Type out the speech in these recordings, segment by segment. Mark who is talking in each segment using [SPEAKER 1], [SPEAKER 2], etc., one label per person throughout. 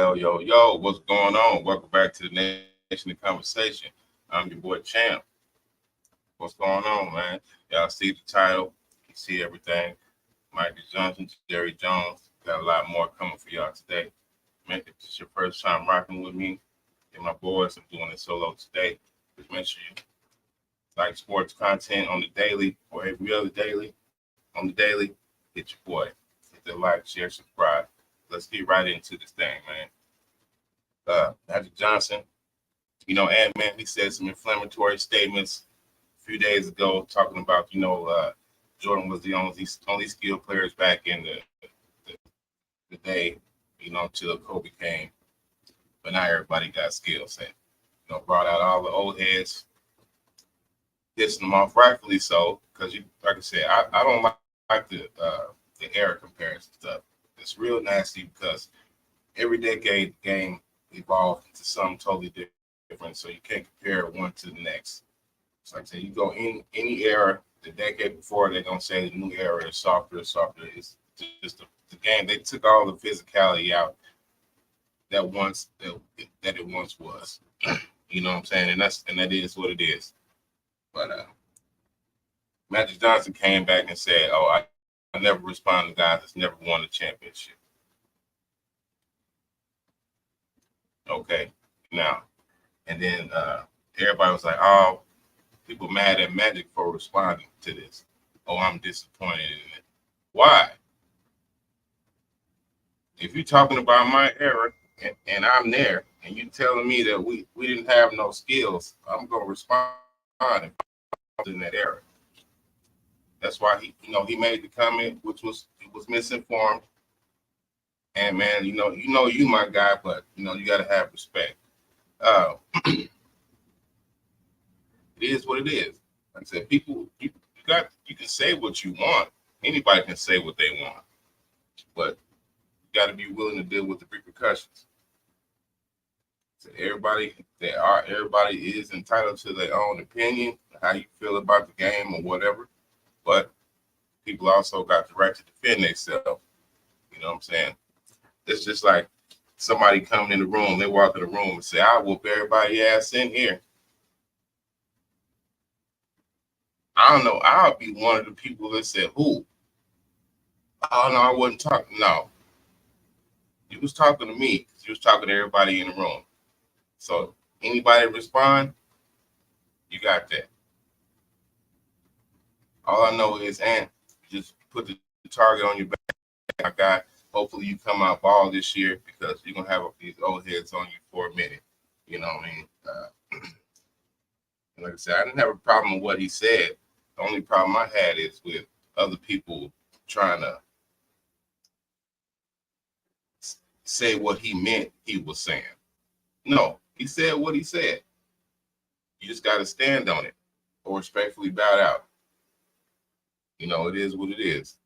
[SPEAKER 1] Yo, what's going on? Welcome back to the Nation of Conversation. I'm your boy Champ. What's going on, man? Y'all see the title, you see everything. Michael Johnson, Jerry Jones, got a lot more coming for y'all today. Man, if this is your first time rocking with me and my boys, I'm doing it solo today. Just make sure you like sports content on the daily or every other daily. On the daily, hit your boy. Hit the like, share, subscribe. Let's get right into this thing, man. Magic Johnson, Ant-Man, he said some inflammatory statements a few days ago talking about, Jordan was the only skilled players back in the day, until Kobe came. But now everybody got skills and, brought out all the old heads, dissing them off rightfully so, because like I said, I don't like the era comparison stuff. It's real nasty because every decade the game evolved into something totally different, so you can't compare one to the next. So like I said, you go in any era, the decade before, they're gonna say the new era is softer. It's just the game. They took all the physicality out that once that it once was. You know what I'm saying? And that is what it is. But Magic Johnson came back and said, "Oh, I never respond to guys that's never won a championship." Okay, now and then everybody was like, "Oh, people mad at Magic for responding to this. Oh, I'm disappointed in it. Why? If you're talking about my era and I'm there, and you're telling me that we didn't have no skills, I'm gonna respond in that era. That's why he made the comment, which was misinformed. And man, you my guy, but you got to have respect. Uh, it is what it is. Like I said, people, you can say what you want. Anybody can say what they want, but you got to be willing to deal with the repercussions. So everybody is entitled to their own opinion, how you feel about the game or whatever. But people also got the right to defend themselves. You know what I'm saying? It's just like somebody coming in the room, they walk in the room and say, "I whoop everybody ass in here." I don't know. I'll be one of the people that said, "Who?" Oh no, I wasn't talking. No, you was talking to me because you was talking to everybody in the room. So anybody respond, you got that. All I know is, and just put the target on your back, my guy. Hopefully you come out ball this year because you're gonna have these old heads on you for a minute. You know what I mean? And like I said, I didn't have a problem with what he said. The only problem I had is with other people trying to say what he meant he was saying. No, he said what he said. You just got to stand on it or respectfully bow out. It is what it is.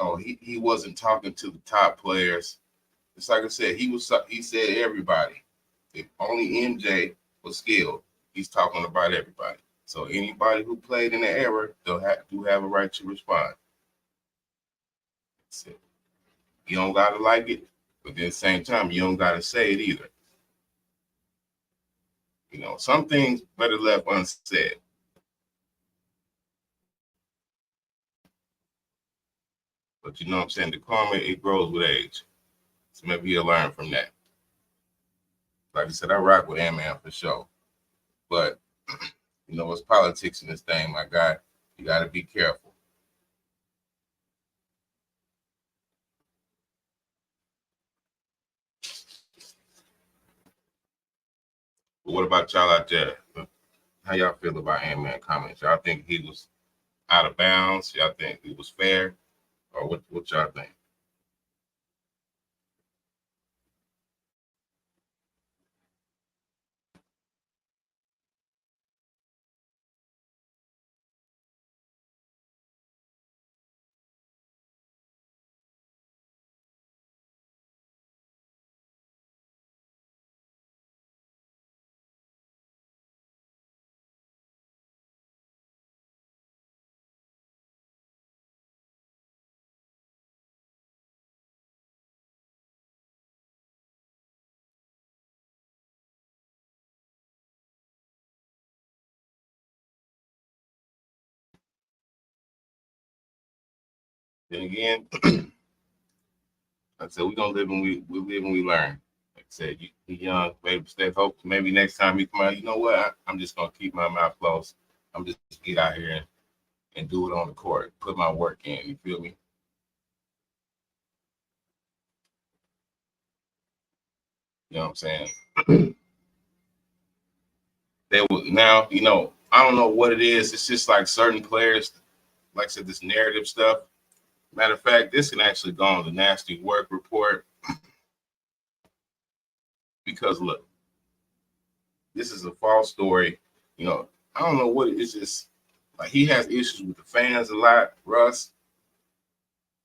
[SPEAKER 1] Oh, he wasn't talking to the top players. It's like I said, he said everybody. If only MJ was skilled, he's talking about everybody. So anybody who played in the era, do have a right to respond. That's it. You don't gotta like it, but at the same time, you don't gotta say it either. Some things better left unsaid. But you know what I'm saying? The karma, it grows with age. So maybe you'll learn from that. Like I said, I rock with Ant-Man for sure. But it's politics in this thing, my guy. You got to be careful. But what about y'all out there? How y'all feel about Ant-Man comments? Y'all think he was out of bounds? Y'all think it was fair? Or what y'all think? Then again, I said we're gonna live and we live and we learn. Like I said, you young, baby, stay hopeful. Maybe next time you come out, you know what? I'm just gonna keep my mouth closed. I'm just get out here and do it on the court. Put my work in. You feel me? You know what I'm saying? They will now, I don't know what it is. It's just like certain players, like I said, this narrative stuff. Matter of fact, this can actually go on the nasty work report because look, this is a false story. I don't know what it is. Just like he has issues with the fans a lot. Russ,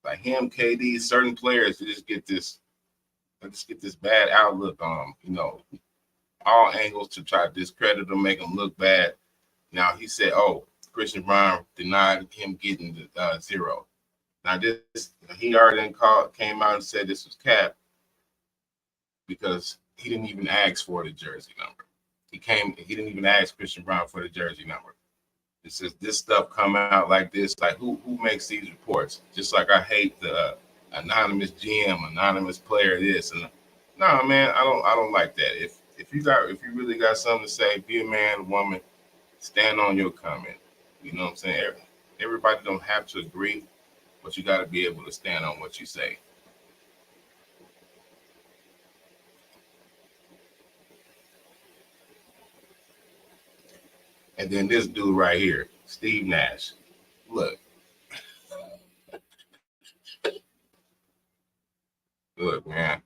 [SPEAKER 1] like him, KD, certain players they just get this bad outlook on. All angles to try to discredit him, make him look bad. Now he said, "Oh, Christian Brown denied him getting the zero." Now this he already came out and said this was cap because he didn't even ask for the jersey number. He didn't even ask Christian Brown for the jersey number. It says this stuff come out like this. Like who makes these reports? Just like I hate the anonymous GM, anonymous player. This and no, man, I don't like that. If you really got something to say, be a man, woman, stand on your comment. You know what I'm saying? Everybody don't have to agree, but you got to be able to stand on what you say. And then this dude right here, Steve Nash. Look, look, man.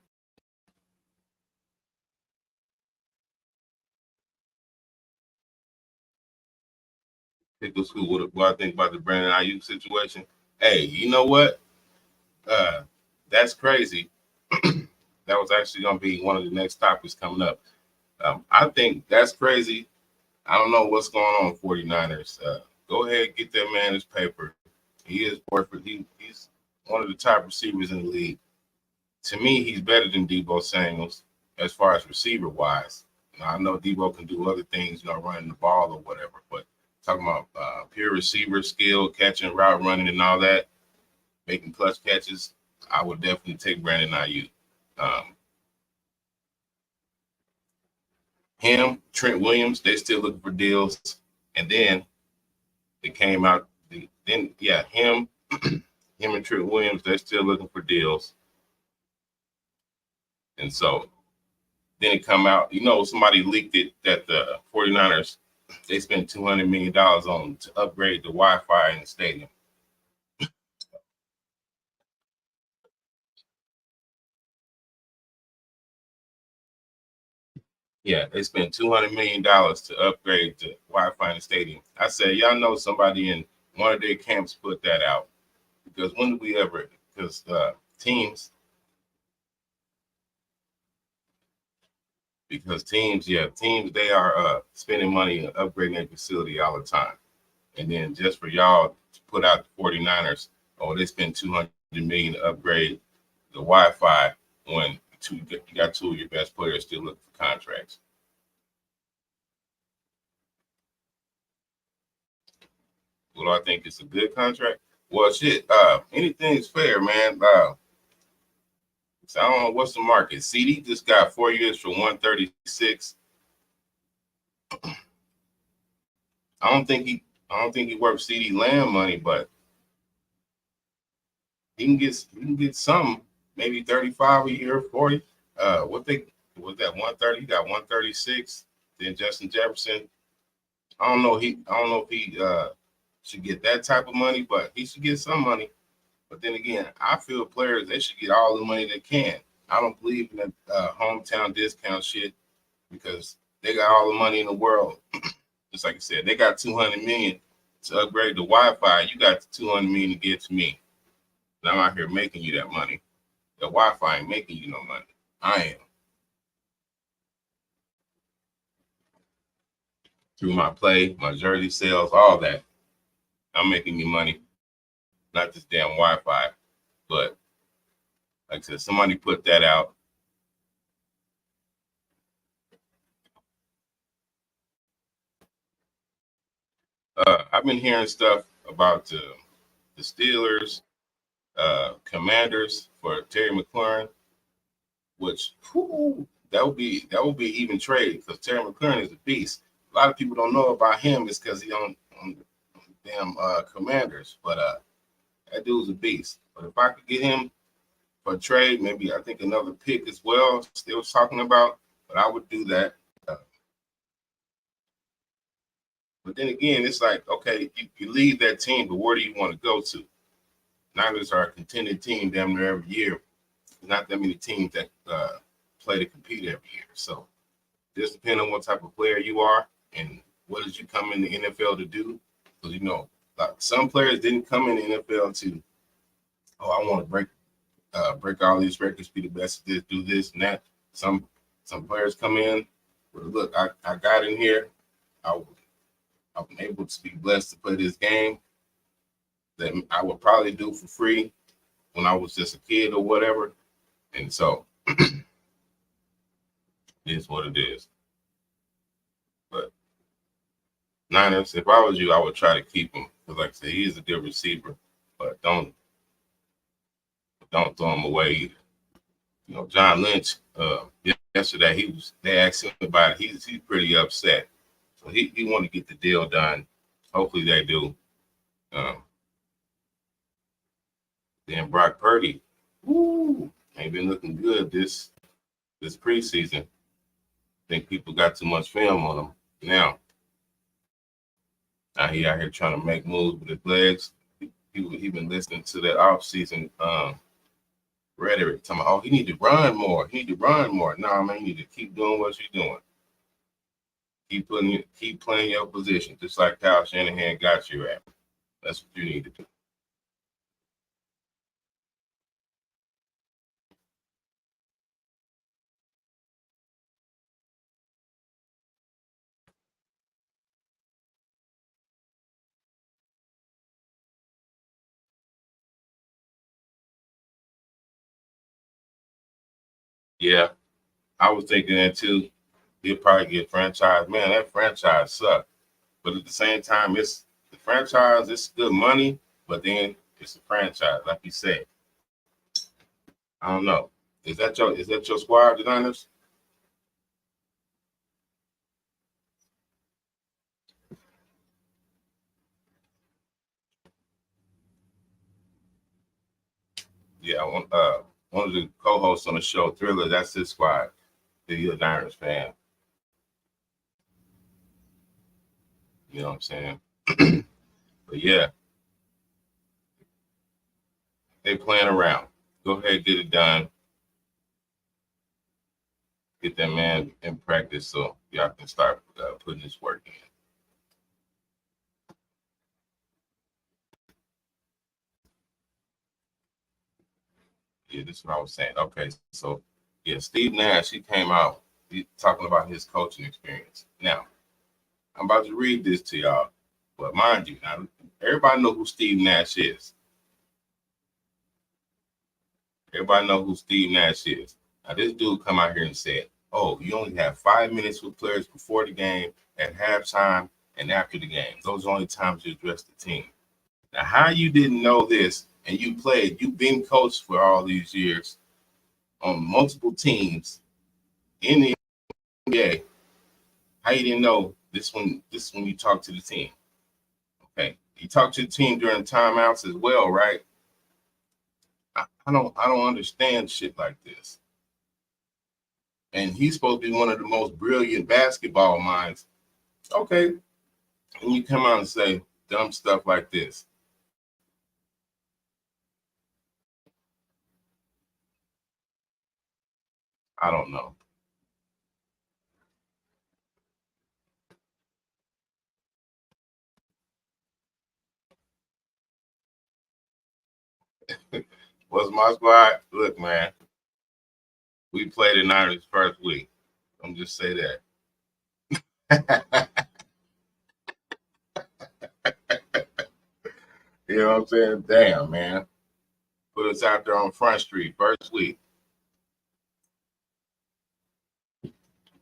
[SPEAKER 1] Pickle school. What I think about the Brandon Ayuk situation. Hey, you know what? Uh, that's crazy. That was actually going to be one of the next topics coming up. I think that's crazy. I don't know what's going on, 49ers. Go ahead, get that man his paper. He is perfect. He's one of the top receivers in the league. To me, he's better than Debo Samuels as far as receiver wise. I know Debo can do other things, running the ball or whatever, but talking about pure receiver skill, catching, route running, and all that, making clutch catches, I would definitely take Brandon Ayuk. Um, him, Trent Williams, they still looking for deals. And then it came out, him, him and Trent Williams, they're still looking for deals. And so then it come out, somebody leaked it that the 49ers, they spent $200 million on to upgrade the Wi-Fi in the stadium. Yeah, they spent $200 million to upgrade the Wi-Fi in the stadium. I said, y'all know somebody in one of their camps put that out. Because when do we ever, because teams, teams, they are spending money and upgrading their facility all the time. And then just for y'all to put out the 49ers, oh, they spend $200 million to upgrade the Wi-Fi when you got two of your best players still looking for contracts. Well, I think it's a good contract. Well, shit, anything's fair, man. So I don't know what's the market. CD just got 4 years for 136. I don't think he, I don't think he worth CD Lamb money, but he can get some, maybe 35 a year, 40. What they was that 130? He got 136. Then Justin Jefferson. I don't know if he should get that type of money, but he should get some money. But then again, I feel players they should get all the money they can. I don't believe in that hometown discount shit because they got all the money in the world. Just like I said, they got 200 million to upgrade the Wi-Fi. You got the 200 million to give to me. And I'm out here making you that money. The Wi-Fi ain't making you no money. I am through my play, my jersey sales, all that. I'm making you money, not this damn Wi-Fi. But like I said, somebody put that out. I've been hearing stuff about the Steelers. Commanders for Terry McLaurin, which that would be even trade because Terry McLaurin is a beast. A lot of people don't know about him is because he on damn Commanders, but that dude's a beast. But if I could get him for a trade, maybe I think another pick as well. Still talking about, but I would do that. But then again, it's like, okay, you leave that team, but where do you want to go to? Niners are a contending team damn near every year. There's not that many teams that play to compete every year. So just depending on what type of player you are and what did you come in the NFL to do. Because, you know, like some players didn't come in the NFL to, oh, I want to break all these records, be the best at this, do this and that. Some players come in, but look, I got in here. I'm able to be blessed to play this game that I would probably do for free when I was just a kid or whatever. And so it is what it is. But Niners, if I was you, I would try to keep him. Because like I said, he's a good receiver, but don't throw him away either. You know, John Lynch, yesterday they asked him about it. He's pretty upset. So he want to get the deal done. Hopefully they do. Then Brock Purdy, ain't been looking good this preseason. I think people got too much film on him now. Now he out here trying to make moves with his legs. He been listening to that offseason rhetoric, talking about, oh, he need to run more. He need to run more. No, man, you need to keep doing what you're doing. Keep playing your position, just like Kyle Shanahan got you at. That's what you need to do. Yeah, I was thinking that too. He'll probably get franchise. Man, that franchise sucked. But at the same time, it's the franchise, it's good money, but then it's a franchise, like you said. I don't know. Is that your squad, the Niners? Yeah, one of the co-hosts on the show, Thriller, that's his squad. He's a Niners fan. You know what I'm saying? But yeah, they playing around. Go ahead, get it done. Get that man in practice so y'all can start putting this work in. Yeah, this is what I was saying. Okay, so yeah, Steve Nash, he came out talking about his coaching experience. Now, I'm about to read this to y'all, but mind you, now everybody know who Steve Nash is. Everybody know who Steve Nash is. Now, this dude come out here and said, "Oh, you only have 5 minutes with players before the game, at halftime, and after the game. Those are the only times you address the team." Now, how you didn't know this and you've been coached for all these years on multiple teams in the NBA. How you didn't know this one? This is when you talk to the team. Okay, you talk to the team during timeouts as well, right? I don't understand shit like this. And he's supposed to be one of the most brilliant basketball minds. Okay, and you come out and say dumb stuff like this. I don't know. What's my squad? Look, man, we played the Niners first week. I'm just say that. You know what I'm saying? Damn, man. Put us out there on Front Street first week.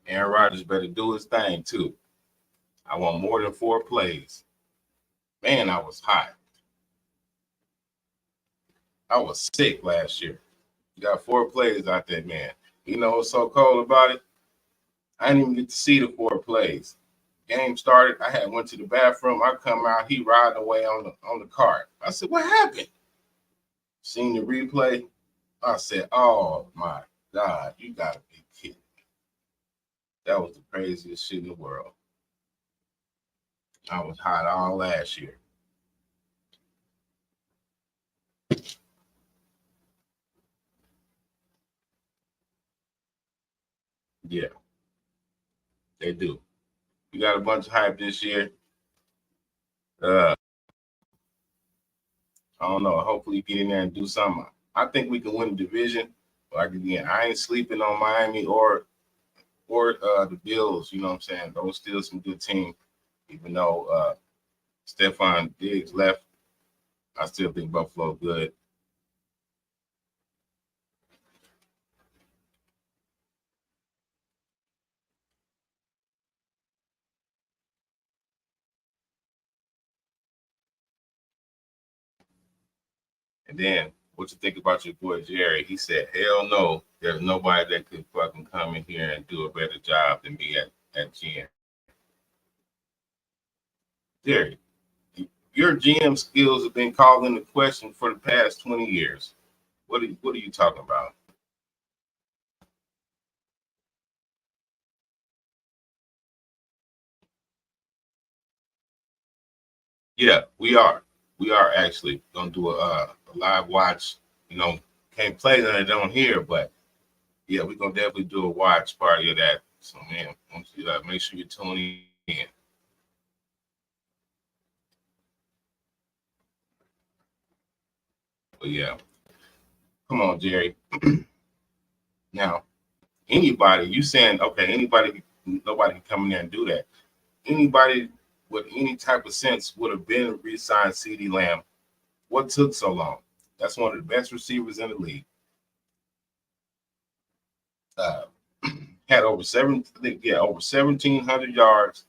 [SPEAKER 1] Aaron Rodgers better do his thing too. I want more than 4 plays. Man, I was hot. I was sick last year. You got 4 plays out there, man. You know what's so cold about it? I didn't even get to see the 4 plays. Game started. I had went to the bathroom. I come out. He riding away on the cart. I said, "What happened?" Seen the replay. I said, "Oh my God, you gotta be kidding me!" That was the craziest shit in the world. I was hot all last year. Yeah, they do. You got a bunch of hype this year. Uh, I don't know. Hopefully, get in there and do something. I think we can win the division. Like again, I ain't sleeping on Miami or the Bills. You know what I'm saying? Those still some good teams. Even though Stephon Diggs left, I still think Buffalo good. And then what you think about your boy Jerry? He said, "Hell no, there's nobody that could fucking come in here and do a better job than me at GM." Jerry, your GM skills have been called into question for the past 20 years. What are you talking about? Yeah, we are. We are actually gonna do a live watch. You know, can't play that I don't hear, but yeah, we're gonna definitely do a watch party of that. So man, once you make sure you tune in. But yeah, come on, Jerry. Now, anybody, you saying okay, anybody, nobody can come in there and do that. Anybody with any type of sense would have been re-signed CD Lamb. What took so long? That's one of the best receivers in the league. Uh, had over seven, I think, yeah, over 1,700 yards,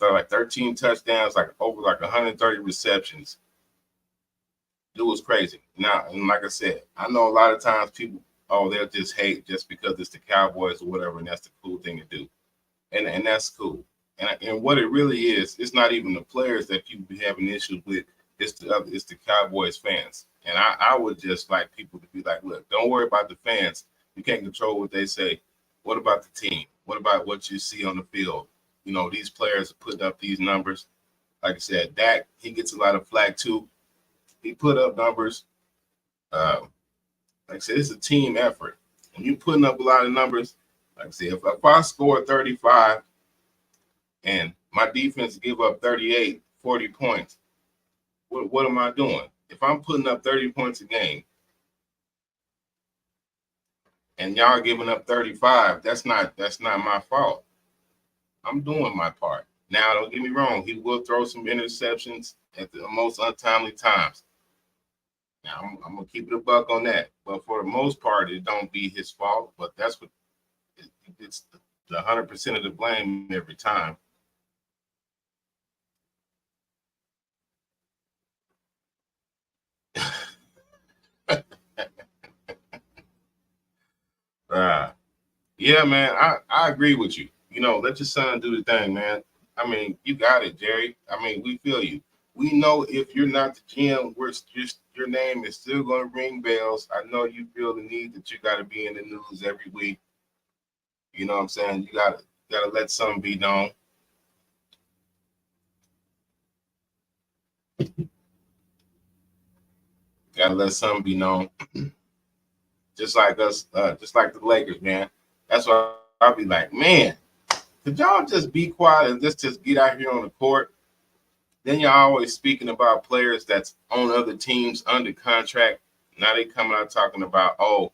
[SPEAKER 1] like 13 touchdowns, like over like 130 receptions. It was crazy. Now, and like I said, I know a lot of times people, oh, they'll just hate just because it's the Cowboys or whatever, and that's the cool thing to do, and that's cool. And what it really is, it's not even the players that people be having issues with. It's the Cowboys fans. And I would just like people to be like, look, don't worry about the fans. You can't control what they say. What about the team? What about what you see on the field? You know, these players are putting up these numbers. Like I said, Dak, he gets a lot of flack too. He put up numbers. Uh, like I said, it's a team effort. When you putting up a lot of numbers, like I said, if I score 35 and my defense give up 38, 40 points, what am I doing? If I'm putting up 30 points a game and y'all giving up 35, that's not my fault. I'm doing my part. Now, don't get me wrong, he will throw some interceptions at the most untimely times. Now, I'm gonna keep it a buck on that. But for the most part, it don't be his fault. But that's what it's the 100% of the blame every time. uh, yeah, man, I agree with you. You know, let your son do the thing, man. I mean, you got it, Jerry. I mean, we feel you. We know if you're not the GM, we're just your name is still going to ring bells. I know you feel the need that you got to be in the news every week. You know what I'm saying? You gotta let something be known. Gotta let something be known. Just like us, just like the Lakers, man. That's why I'll be like, man, could y'all just be quiet and just get out here on the court? Then you're always speaking about players that's on other teams under contract. Now they coming out talking about, oh,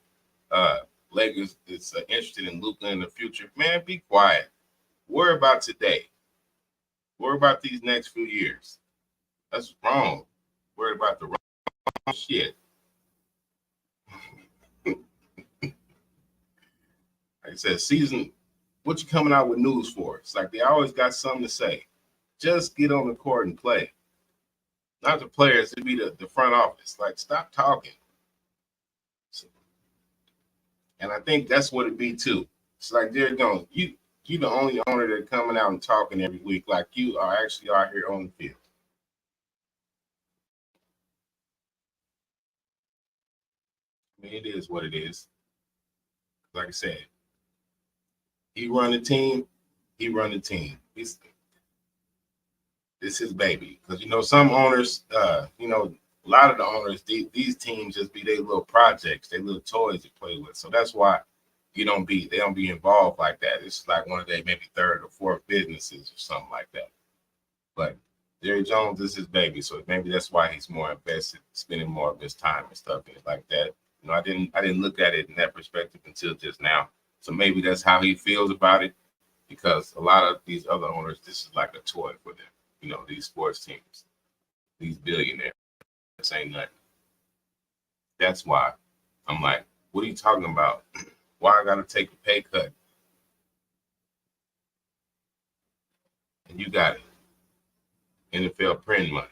[SPEAKER 1] uh, Lakers is interested in Luka in the future. Man, be quiet. Worry about today. Worry about these next few years. That's wrong. Worry about the wrong shit. Like I said, season, what you coming out with news for? It's like they always got something to say. Just get on the court and play. Not the players, to be the front office. Like, stop talking. And I think that's what it be too. It's like Jerry Jones, you the only owner that coming out and talking every week like you are actually out here on the field. I mean, it is what it is. Like I said, he run the team. He run the team. It's his baby. Because some owners, a lot of the owners, these teams just be their little projects, their little toys to play with. So that's why they don't be involved like that. It's like one of their maybe third or fourth businesses or something like that. But Jerry Jones is his baby, so maybe that's why he's more invested, spending more of his time and stuff in it like that. I didn't look at it in that perspective until just now. So maybe that's how he feels about it, because a lot of these other owners, this is like a toy for them. These sports teams, these billionaires, this ain't nothing. That's why I'm like, what are you talking about? Why I gotta take a pay cut? And you got it. NFL print money.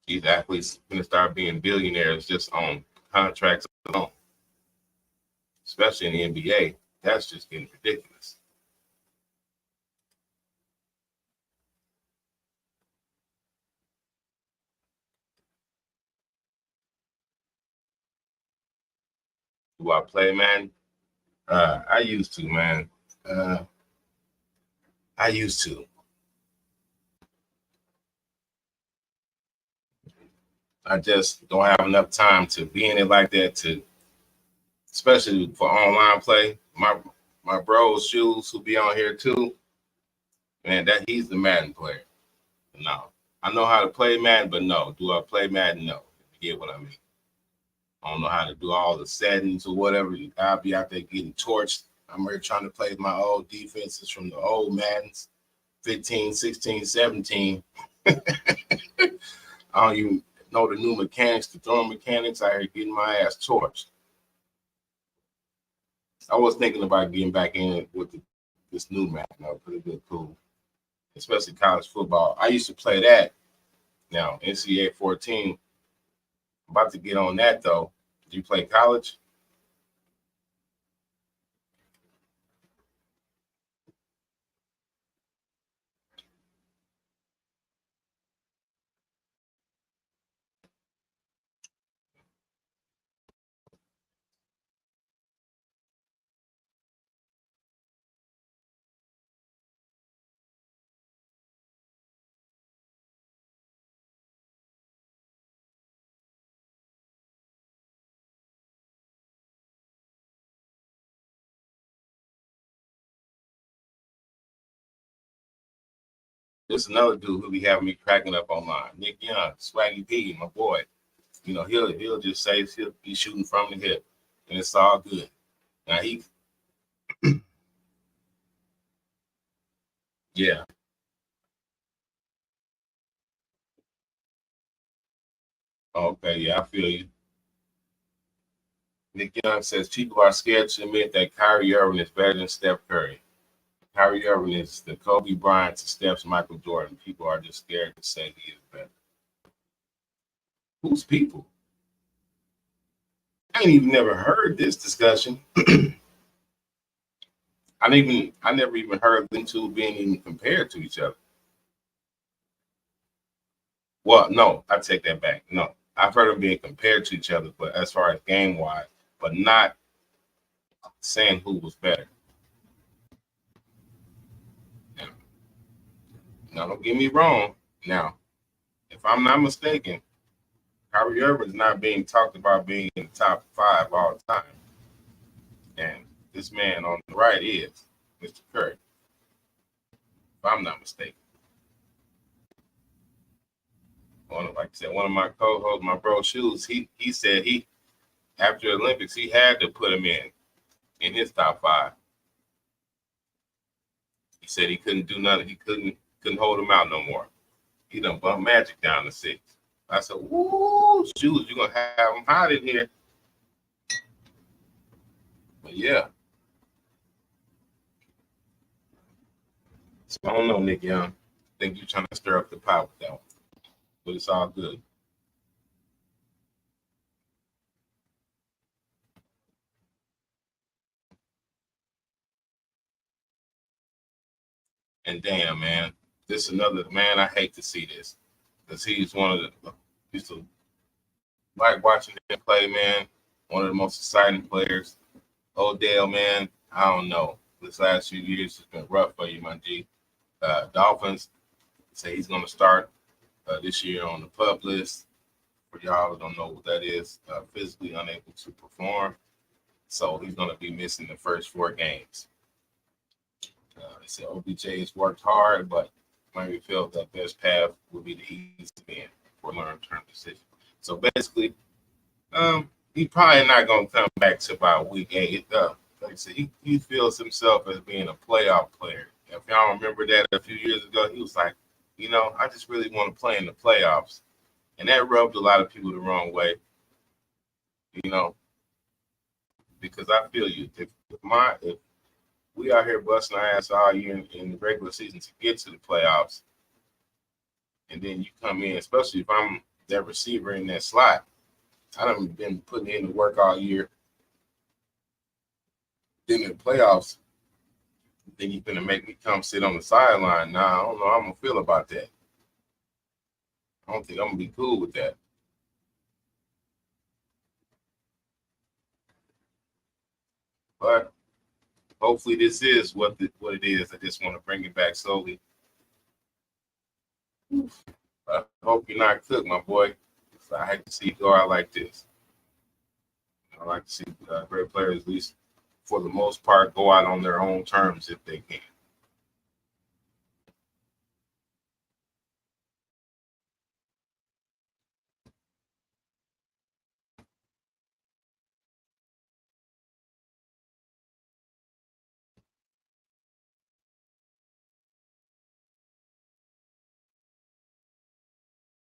[SPEAKER 1] These athletes gonna start being billionaires just on contracts alone, especially in the NBA. That's just getting ridiculous. Do I play, man? I used to, man. Uh, I used to. I just don't have enough time to be in it like that, to especially for online play. My bros shoes who be on here too, man, that he's the Madden player. No. I know how to play Madden, but no. Do I play Madden? No. You get what I mean? I don't know how to do all the settings or whatever. I'll be out there getting torched. I'm here trying to play my old defenses from the old Maddens, 15, 16, 17. I don't even know the new mechanics, the throwing mechanics. I here getting my ass torched. I was thinking about getting back in with this new Madden, because it been cool, especially college football. I used to play that. Now, NCAA 14, I'm about to get on that, though. Did you play college? There's another dude who be having me cracking up online. Nick Young, Swaggy P, my boy. He'll just say he'll be shooting from the hip, and it's all good. Now yeah, okay, yeah, I feel you. Nick Young says people are scared to admit that Kyrie Irving is better than Steph Curry. Kyrie Irving is the Kobe Bryant to Steph's Michael Jordan. People are just scared to say he is better. Who's people? I ain't even never heard this discussion. I never even heard them two being even compared to each other. Well, no, I take that back. No, I've heard them being compared to each other, but as far as game wise, but not saying who was better. Now, now, don't get me wrong. Now, if I'm not mistaken, Kyrie Irving is not being talked about being in the top five all the time, and this man on the right is Mr. Curry. If I'm not mistaken, like I said, one of my co-hosts, my bro Shoes, he said he after the Olympics he had to put him in his top five. He said he couldn't do nothing. He couldn't hold him out no more. He done bumped Magic down to six. I said, "Woo, Shoes, you're gonna have him hot in here." But yeah, so I don't know, Nick Young. I think you're trying to stir up the pot with that one, but it's all good. And damn, man, this another man. I hate to see this because he's one of the used to like watching him play, man. One of the most exciting players. Odell, man, I don't know. This last few years has been rough for you, my G. Dolphins say he's going to start this year on the PUP list. For y'all who don't know what that is, physically unable to perform. So he's going to be missing the first 4 games. They said OBJ has worked hard, but Miami felt that best path would be the easy win for a long-term decision. So basically, he probably not going to come back to about week 8. Like I said, he feels himself as being a playoff player. If y'all remember that a few years ago, he was like, I just really want to play in the playoffs. And that rubbed a lot of people the wrong way, because I feel you. If we out here busting our ass all year in the regular season to get to the playoffs, and then you come in, especially if I'm that receiver in that slot, I done been putting in the work all year. Then in the playoffs, then you're gonna make me come sit on the sideline. Nah, I don't know how I'm gonna feel about that. I don't think I'm gonna be cool with that. But hopefully this is what it is. I just want to bring it back slowly. I hope you're not cooked, my boy. I hate to see you go out like this. I like to see great players, at least for the most part, go out on their own terms if they can.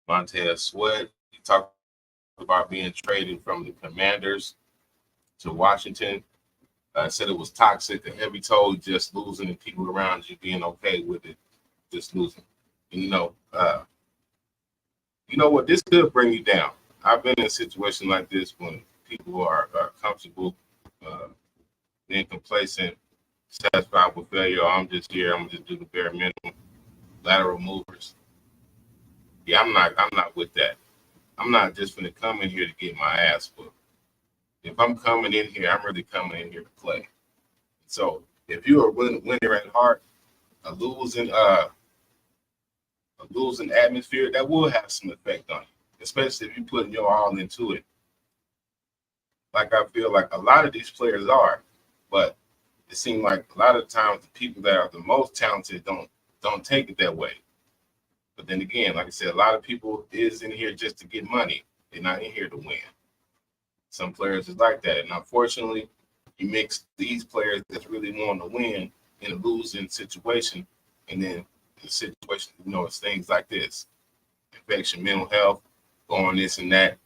[SPEAKER 1] Montez Sweat, he talked about being traded from the Commanders to Washington. Said it was toxic, a heavy toll, just losing and people around you being okay with it, just losing. And you know what? This could bring you down. I've been in a situation like this when people are comfortable, uh, being complacent, satisfied with failure. Oh, I'm just here. I'm gonna just do the bare minimum, lateral movers. Yeah, I'm not with that. I'm not just gonna come in here to get my ass whooped. If I'm coming in here, I'm really coming in here to play. So if you're a winner at heart, a losing uh a losing atmosphere, that will have some effect on you, especially if you're putting your all into it. Like I feel like a lot of these players are, but it seems like a lot of times the people that are the most talented don't take it that way. But then again, like I said, a lot of people is in here just to get money. They're not in here to win. Some players is like that, and unfortunately, you mix these players that's really wanting to win in a losing situation, and then the situation, it's things like this: infection, mental health, going this and that.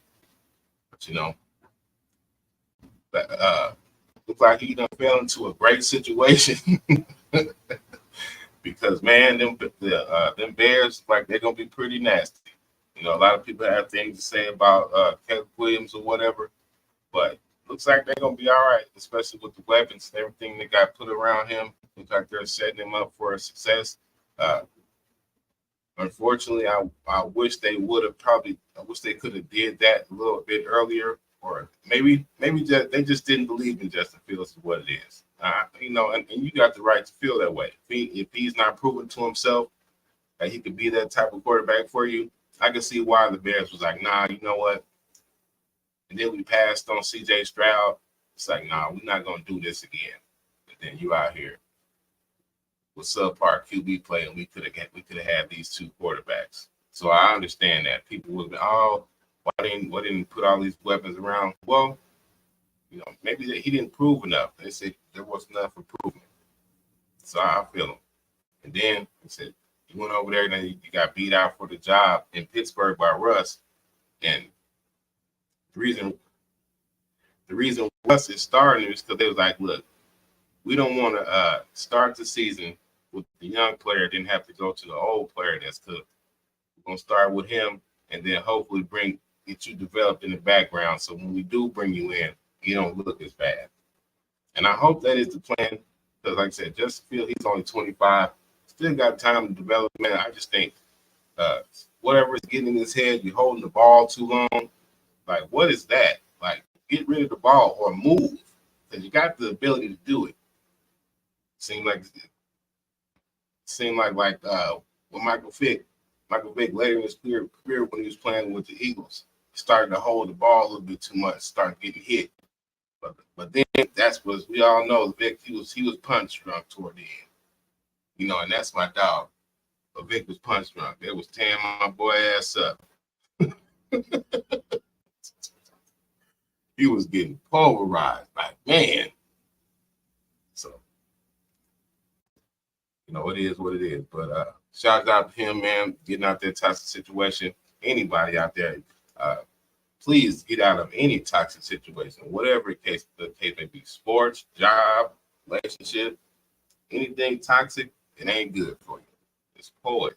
[SPEAKER 1] But look like he done fell into a great situation because man, them Bears, like they're gonna be pretty nasty. A lot of people have things to say about Caleb Williams or whatever, but looks like they're gonna be all right, especially with the weapons and everything they got put around him. Looks like they're setting him up for a success. Uh, Unfortunately, I wish they would have probably. I wish they could have did that a little bit earlier, or maybe they just didn't believe in Justin Fields is what it is. And you got the right to feel that way. If he's not proven to himself that he could be that type of quarterback for you, I can see why the Bears was like, nah, you know what? And then we passed on C.J. Stroud. It's like, nah, we're not gonna do this again. And then you out here with subpar QB play, and we could have had these 2 quarterbacks. So I understand that people would be, oh, why didn't put all these weapons around? Well, maybe he didn't prove enough. They said there was enough improvement. So I feel him. And then he said you went over there and you got beat out for the job in Pittsburgh by Russ. And the reason Russ is starting is because they was like, look, we don't want to start the season with the young player, then have to go to the old player that's cooked. We're gonna start with him, and then hopefully get you developed in the background. So when we do bring you in, you don't look as bad. And I hope that is the plan. Because like I said, just feel he's only 25, still got time to develop, man. I just think whatever is getting in his head, you're holding the ball too long. Like, what is that? Like, get rid of the ball or move because you got the ability to do it. Seem like with Michael Vick later in his career when he was playing with the Eagles, started to hold the ball a little bit too much, started getting hit. But then that's what we all know. Vick he was punch drunk toward the end, and that's my dog. But Vick was punch drunk. It was tearing my boy ass up. He was getting pulverized, like man. So it is what it is. But shout out to him, man, getting out that toxic situation. Anybody out there, please get out of any toxic situation, whatever the case may be, sports, job, relationship, anything toxic, it ain't good for you. It's poison.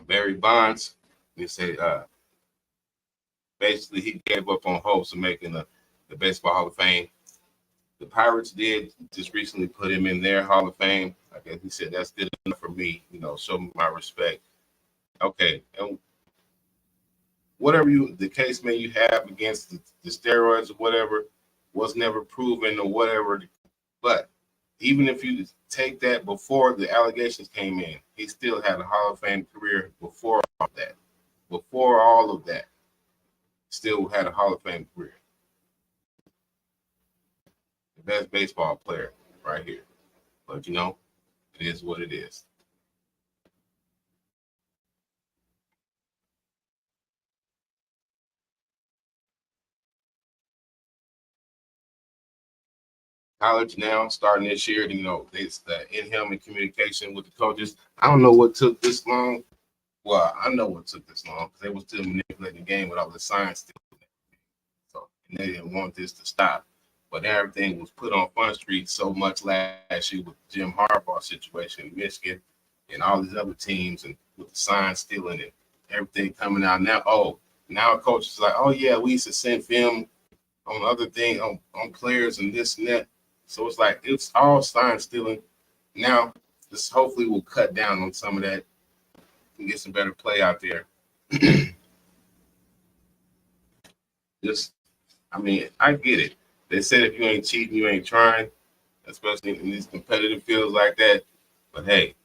[SPEAKER 1] Barry Bonds, they say basically he gave up on hopes of making the Baseball Hall of Fame. The Pirates did just recently put him in their Hall of Fame. I guess he said that's good enough for me, show me my respect. Okay, and whatever the case may you have against the steroids or whatever was never proven or whatever. But even if you take that before the allegations came in, he still had a Hall of Fame career before all that. Before all of that, still had a Hall of Fame career. The best baseball player right here. But it is what it is. College now, starting this year, it's the in-helmet communication with the coaches. I don't know what took this long. Well, I know what took this long because they were still manipulating the game with all the science still. So, and they didn't want this to stop. But everything was put on Front Street so much last year with the Jim Harbaugh situation in Michigan and all these other teams and with the signs stealing and everything coming out now. Oh, now a coach is like, oh yeah, we used to send film on other things on players and this and that. So it's like it's all sign stealing. Now this hopefully will cut down on some of that and get some better play out there. Just I mean, I get it. They said if you ain't cheating, you ain't trying, especially in these competitive fields like that. But hey,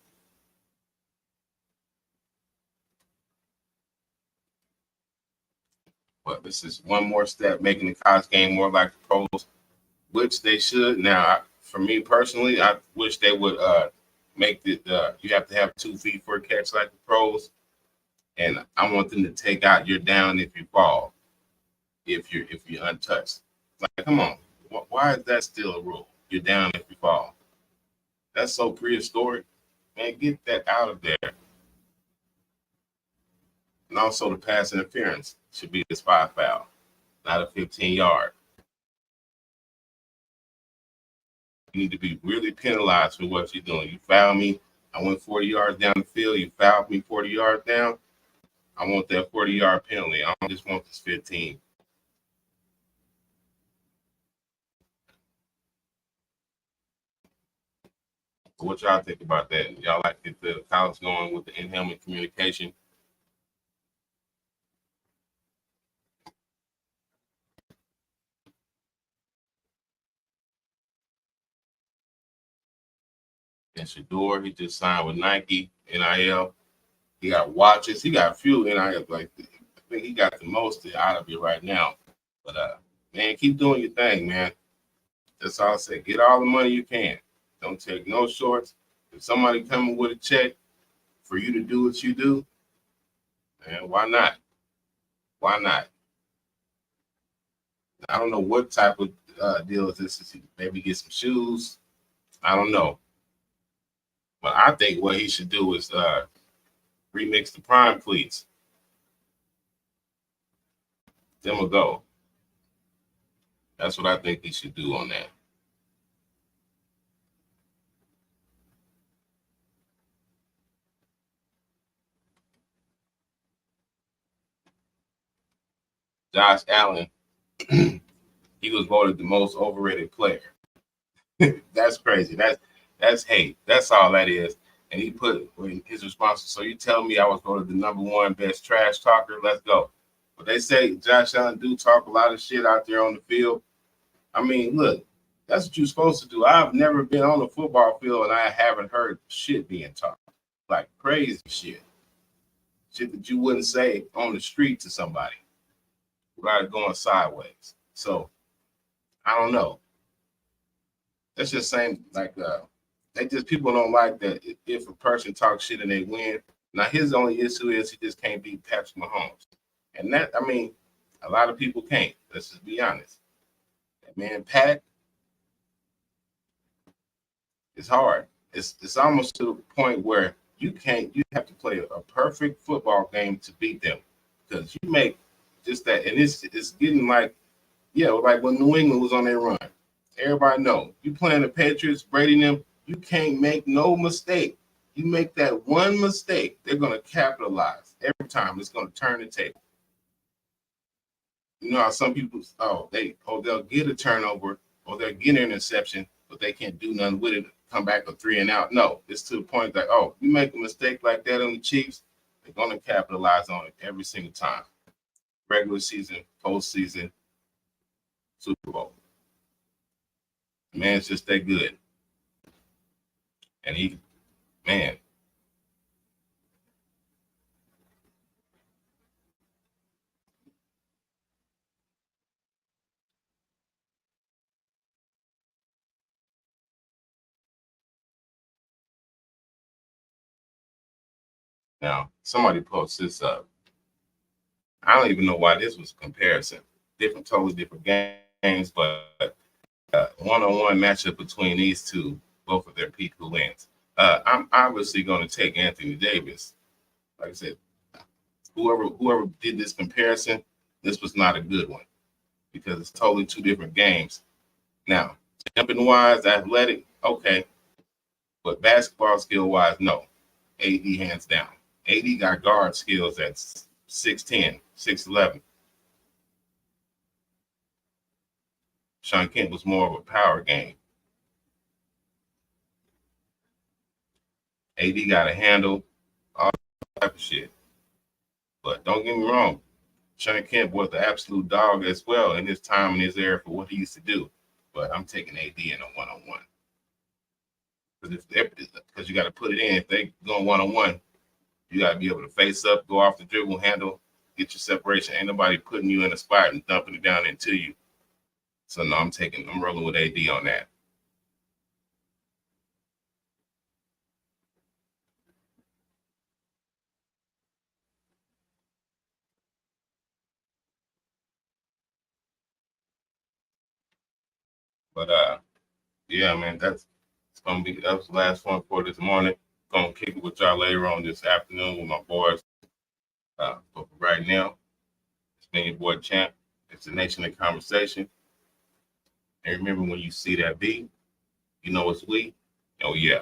[SPEAKER 1] this is one more step making the college game more like the pros, which they should. Now, for me personally, I wish they would make you have to have 2 feet for a catch like the pros, and I want them to take out your down if you fall, if you're untouched. Like, come on, why is that still a rule? You're down if you fall. That's so prehistoric. Man, get that out of there. And also the pass interference should be a spot foul, not a 15-yard. You need to be really penalized for what you're doing. You fouled me. I went 40 yards down the field. You fouled me 40 yards down. I want that 40-yard penalty. I don't just want this 15. What y'all think about that? Y'all like get the college going with the in-helmet communication? And Shador, he just signed with Nike, NIL. He got watches. He got a few NIL. Like, I think he got the most out of it right now. But, man, keep doing your thing, man. That's all I say. Get all the money you can. Don't take no shorts. If somebody coming with a check for you to do what you do, man, why not? Why not? I don't know what type of deal is this is. Maybe get some shoes. I don't know. But I think what he should do is remix the prime cleats. Them will go. That's what I think he should do on that. Josh Allen He was voted the most overrated player. That's crazy. That's hate. That's all that is. And he put his response. So you tell me I was voted the #1 best trash talker? Let's go. But they say Josh Allen do talk a lot of shit out there on the field. I mean, look, that's what you're supposed to do. I've never been on the football field and I haven't heard shit being talked. Like crazy shit. Shit that you wouldn't say on the street to somebody without it going sideways. So I don't know. That's just saying like they just people don't like that if a person talks shit and they win. Now his only issue is he just can't beat Patrick Mahomes. And that I mean, a lot of people can't. Let's just be honest. That man Pat, it's hard. It's almost to the point where you have to play a perfect football game to beat them. Because you make just that and it's getting like like when New England was on their run. Everybody know you playing the Patriots, Brady and them, you can't make no mistake. You make that one mistake, they're gonna capitalize every time. It's gonna turn the table. You know how some people they'll get a turnover or they'll get an interception, but they can't do nothing with it, come back a 3 and out. No, it's to the point that you make a mistake like that on the Chiefs, they're gonna capitalize on it every single time. Regular season, postseason, Super Bowl. The man's just that good. And man. Now, somebody posted this up. I don't even know why this was a comparison. Totally different games, but one-on-one matchup between these two, both of their peak who wins. I'm obviously going to take Anthony Davis. Like I said, whoever did this comparison, this was not a good one because it's totally two different games. Now, jumping wise, athletic, okay, but basketball skill wise, no. AD hands down. AD got guard skills at 6'10", 6'11". Shawn Kemp was more of a power game. AD got a handle, all type of shit. But don't get me wrong, Shawn Kemp was the absolute dog as well in his time and his era for what he used to do. But I'm taking AD in a one-on-one. Because you got to put it in. If they go one-on-one, you got to be able to face up, go off the dribble, handle, get your separation. Ain't nobody putting you in a spot and dumping it down into you. So no, I'm rolling with AD on that. But yeah, man, that was the last one for this morning. Gonna kick it with y'all later on this afternoon with my boys. But for right now, it's been your boy Champ. It's the Nation of Conversation. And remember, when you see that B, you know it's we. Oh yeah.